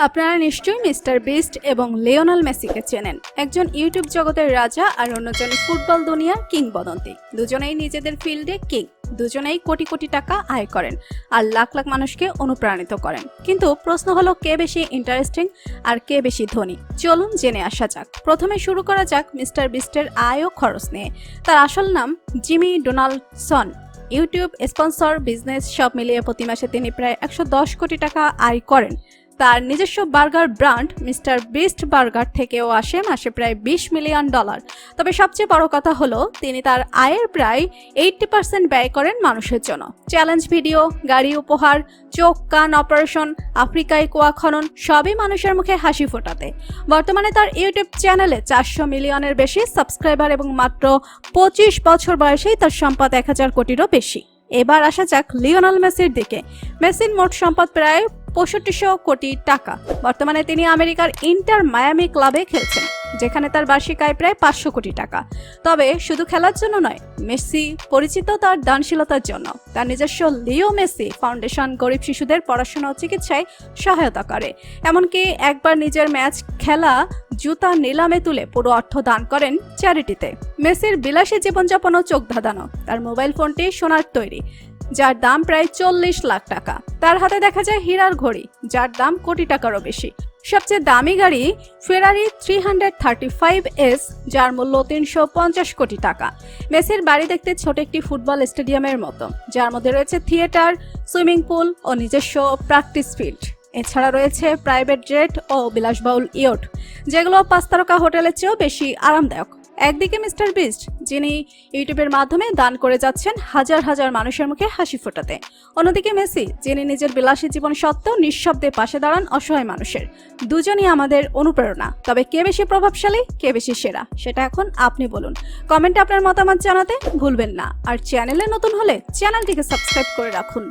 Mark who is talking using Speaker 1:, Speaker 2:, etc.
Speaker 1: আপনারা নিশ্চয়ই mister beast এবং লিওনেল মেসিকে চেনেন। একজন ইউটিউব জগতের রাজা আর অন্যজন ফুটবল দুনিয়ার কিংবদন্তি। দুজনেই নিজেদের ফিল্ডে কিং, দুজনেই কোটি কোটি টাকা আয় করেন আর লাখ লাখ মানুষকে অনুপ্রাণিত করেন। কিন্তু প্রশ্ন হলো, কে বেশি ইন্টারেস্টিং আর কে বেশি ধনী? চলুন জেনে আসা যাক। প্রথমে শুরু করা যাক মিস্টার বিস্টের আয় ও খরচ নিয়ে। তার আসল নাম Jimmy Donaldson. YouTube, sponsor, business সব মিলিয়ে প্রতি মাসে তিনি প্রায় 110 কোটি টাকা আয় করেন। তার নিজস্ব burger brand mister beast burger থেকেও আসে মাসে প্রায় $20 মিলিয়ন। তবে সবচেয়ে বড় কথা হলো, তিনি তার আয়ের প্রায় 80% ব্যয় করেন মানুষের জন্য। চ্যালেঞ্জ ভিডিও, গাড়ি উপহার, চোখ কান অপারেশন, আফ্রিকায় কুয়া খনন, সবই মানুষের মুখে হাসি ফোটাতে। বর্তমানে তার ইউটিউব চ্যানেলে 400 মিলিয়নের বেশি সাবস্ক্রাইবার এবং মাত্র 25 বছর বয়সেই তার সম্পদ 1000 কোটিরও বেশি। এবার আসা যাক লিওনেল মেসির দিকে। মেসির মোট সম্পদ প্রায় 6500 কোটি টাকা। বর্তমানে তিনি আমেরিকার ইন্টার মায়ামি ক্লাবে খেলছেন, যেখানে তার বার্ষিক আয় প্রায় 500 কোটি টাকা। তবে শুধু খেলার জন্য নয়, মেসি পরিচিত তার দানশীলতার জন্য। তার নিজস্ব লিও মেসি ফাউন্ডেশন গরিব শিশুদের পড়াশোনা ও চিকিৎসায় সহায়তা করে। এমনকি একবার নিজের ম্যাচ খেলা জুতা নিলামে তুলে পুরো অর্থ দান করেন চ্যারিটিতে। মেসির বিলাসী জীবনযাপনও চোখ ধাঁধানো। তার মোবাইল ফোনটি সোনার তৈরি, যার দাম প্রায় 40 লাখ টাকা। তার হাতে দেখা যায় হীরার ঘড়ি, যার দাম কোটি টাকারও বেশি। সবচেয়ে দামি গাড়ি ফেরারি 335S, যার মূল্য 350 কোটি টাকা। মেসির বাড়ি দেখতে ছোট একটি ফুটবল স্টেডিয়ামের মতো, যার মধ্যে রয়েছে থিয়েটার, সুইমিং পুল ও নিজস্ব প্র্যাকটিস ফিল্ড। এছাড়া রয়েছে প্রাইভেট জেট ও বিলাসবহুল ইয়ট, যেগুলো 5 তারকা হোটেলের চেয়েও বেশি আরামদায়ক। একদিকে মিস্টার বিস্ট, যিনি ইউটিউবের মাধ্যমে দান করে যাচ্ছেন হাজার হাজার মানুষের মুখে হাসি ফোটাতে। অন্যদিকে মেসি, যিনি নিজের বিলাসী জীবন সত্ত্বেও নিঃশব্দে পাশে দাঁড়ান অসহায় মানুষের। দুজনই আমাদের অনুপ্রেরণা। তবে কে বেশি প্রভাবশালী, কে বেশি সেরা, সেটা এখন আপনি বলুন। কমেন্টে আপনার মতামত জানাতে ভুলবেন না। আর চ্যানেলে নতুন হলে চ্যানেলটিকে সাবস্ক্রাইব করে রাখুন।